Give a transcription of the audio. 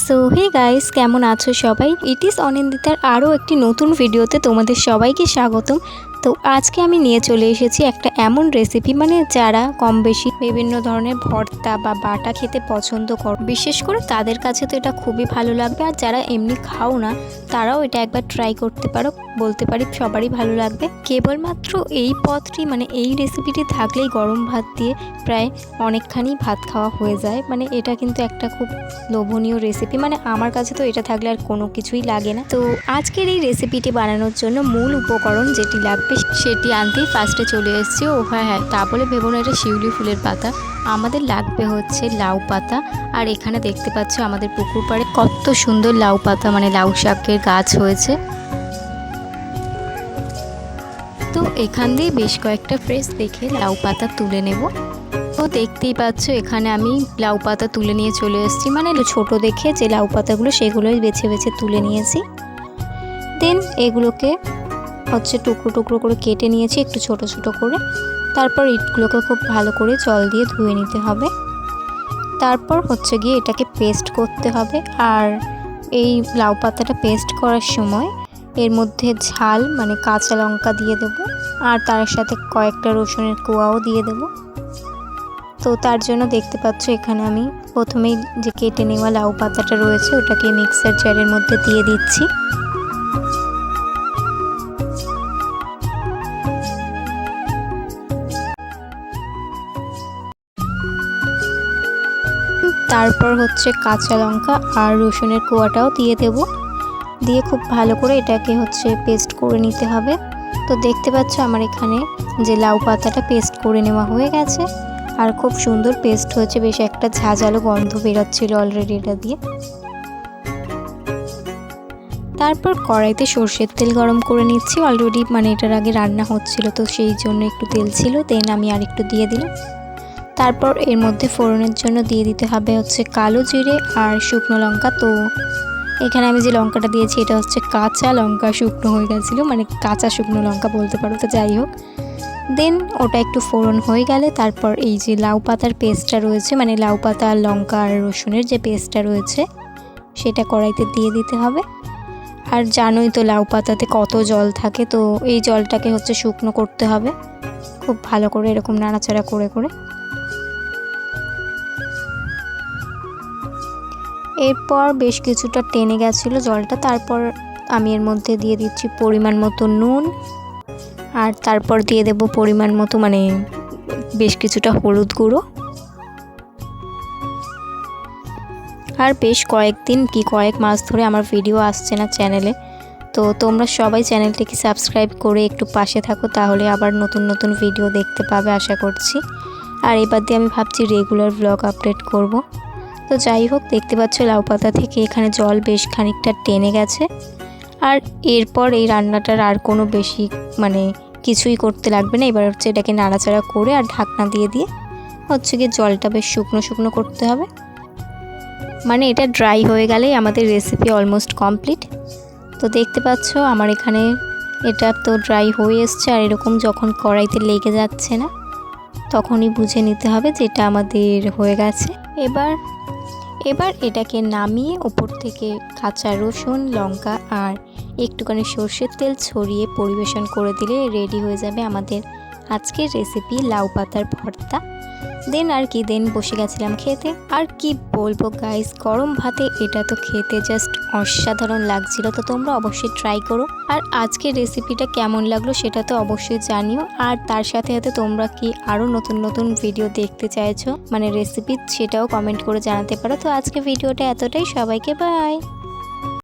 So hey guys, কেমন আছো সবাই? ইট ইজ অনিন্দিতার আরও একটি নতুন ভিডিওতে তোমাদের সবাইকে স্বাগতম। তো আজকে আমি নিয়ে চলে এসেছি একটা এমন রেসিপি, যারা কম বেশি বিভিন্ন ধরনের ভর্তা বা বাটা খেতে পছন্দ করো, বিশেষ করে তাদের কাছে তো এটা খুবই ভালো লাগবে। আর যারা এমনি খাও না তারাও এটা একবার ট্রাই করতে পারো, বলতে পারি সবারই ভালো লাগবে। কেবলমাত্র এই পদটি এই রেসিপিটি থাকলেই গরম ভাত দিয়ে প্রায় অনেকখানি ভাত খাওয়া হয়ে যায়। এটা কিন্তু একটা খুব লোভনীয় রেসিপি, আমার কাছে তো এটা থাকলে আর কোনো কিছুই লাগে না। তো আজকের এই রেসিপিটি বানানোর জন্য মূল উপকরণ যেটি লাগবে সেটি আনতেই ফার্স্টে চলে এসেছি। হ্যাঁ, তা বলে ভেবো না এটা শিউলি ফুলের পাতা। আমাদের লাগবে হচ্ছে লাউ পাতা। আর এখানে দেখতে পাচ্ছ আমাদের পুকুর পাড়ে কত সুন্দর লাউ পাতা, লাউ শাকের গাছ হয়েছে। তো এখান দিয়ে বেশ কয়েকটা ফ্রেশ দেখে লাউ পাতা তুলে নেব। তো দেখতেই পাচ্ছ এখানে আমি লাউ পাতা তুলে নিয়ে চলে এসেছি, ছোট দেখে যে লাউ পাতাগুলো সেগুলোই বেছে বেছে তুলে নিয়েছি। দেন এগুলোকে হচ্ছে টুকরো টুকরো করে কেটে নিয়েছি একটু ছোট ছোট করে। তারপর ইটগুলোকে খুব ভালো করে জল দিয়ে ধুয়ে নিতে হবে। তারপর হচ্ছে গিয়ে এটাকে পেস্ট করতে হবে। আর এই লাউ পাতাটা পেস্ট করার সময় এর মধ্যে ঝাল কাঁচা লঙ্কা দিয়ে দেব, আর তার সাথে কয়েকটা রসুনের কোয়াও দিয়ে দেব। তো তার জন্য দেখতে পাচ্ছ এখানে আমি প্রথমেই যে কেটে নেওয়া লাউ পাতাটা রয়েছে ওটাকে মিক্সার জারের মধ্যে দিয়ে দিচ্ছি। তারপর হচ্ছে কাঁচা লঙ্কা আর রসুনের কোয়াটাও দিয়ে দেব, দিয়ে খুব ভালো করে এটাকে হচ্ছে পেস্ট করে নিতে হবে। তো দেখতে পাচ্ছ আমার এখানে যে লাউ পাতাটা পেস্ট করে নেওয়া হয়ে গেছে, আর খুব সুন্দর পেস্ট হয়েছে, বেশ একটা ঝাঁঝালো গন্ধ বেরোচ্ছিল অলরেডি এটা দিয়ে। তারপর কড়াইতে সর্ষের তেল গরম করে নিচ্ছি অলরেডি, এটার আগে রান্না হচ্ছিল তো সেই জন্য একটু তেল ছিল, দেন আমি আর একটু দিয়ে দিলাম। তারপর এর মধ্যে ফোড়নের জন্য দিয়ে দিতে হবে হচ্ছে কালো জিরে আর শুকনো লঙ্কা। তো এখানে আমি যে লঙ্কাটা দিয়েছি এটা হচ্ছে কাঁচা লঙ্কা, শুকনো হয়ে গেছিলো, কাঁচা শুকনো লঙ্কা বলতে পারো। তো যাই হোক, দেন ওটা একটু ফোড়ন হয়ে গেলে তারপর এই যে লাউ পাতার পেস্টটা রয়েছে, লাউ পাতা আর লঙ্কা আর রসুনের যে পেস্টটা রয়েছে সেটা কড়াইতে দিয়ে দিতে হবে। আর জানোই তো লাউ পাতাতে কত জল থাকে, তো এই জলটাকে হচ্ছে শুকনো করতে হবে খুব ভালো করে, এরকম নাড়াচাড়া করে করে। এরপর বেশ কিছুটা টেনে গেছিলো জলটা। তারপর আমি এর মধ্যে দিয়ে দিচ্ছি পরিমাণ মতো নুন, আর তারপর দিয়ে দেব পরিমাণ মতো বেশ কিছুটা হলুদ গুঁড়ো। আর বেশ কয়েক মাস ধরে আমার ভিডিও আসছে না চ্যানেলে, তো তোমরা সবাই চ্যানেলটিকে সাবস্ক্রাইব করে একটু পাশে থাকো, তাহলে আবার নতুন নতুন ভিডিও দেখতে পাবে আশা করছি। আর এবার দিয়ে আমি ভাবছি রেগুলার ব্লগ আপডেট করব। তো যাই হোক, দেখতে পাচ্ছ লাউ পাতা থেকে এখানে জল বেশ খানিকটা টেনে গেছে। আর এরপর এই রান্নাটার আর কোনো বেশি কিছুই করতে লাগবে না। এবার হচ্ছে এটাকে নাড়াচাড়া করে আর ঢাকনা দিয়ে দিয়ে হচ্ছে গিয়ে জলটা বেশ শুকনো শুকনো করতে হবে। এটা ড্রাই হয়ে গেলেই আমাদের রেসিপি অলমোস্ট কমপ্লিট। তো দেখতে পাচ্ছ আমার এখানে এটা তো ড্রাই হয়ে এসছে, আর এরকম যখন কড়াইতে লেগে যাচ্ছে না তখনই বুঝে নিতে হবে যে এটা আমাদের হয়ে গেছে। এবার এটাকে নামিয়ে ওপর থেকে কাঁচা রসুন, লঙ্কা আর একটুখানি সর্ষের তেল ছড়িয়ে পরিবেশন করে দিলে রেডি হয়ে যাবে আমাদের আজকের রেসিপি লাউ পাতার ভর্তা। দেন বসে গেছিলাম খেতে। আর কি বলবো গাইস, গরম ভাতে এটা তো খেতে জাস্ট অসাধারণ লাগছিল। তো তোমরা অবশ্যই ট্রাই করো। আর আজকের রেসিপিটা কেমন লাগলো সেটা তো অবশ্যই জানিও। আর তার সাথে সাথে তোমরা কি আরও নতুন নতুন ভিডিও দেখতে চাইছো রেসিপি, সেটাও কমেন্ট করে জানাতে পারো। তো আজকে ভিডিওটা এতটাই, সবাইকে বাই।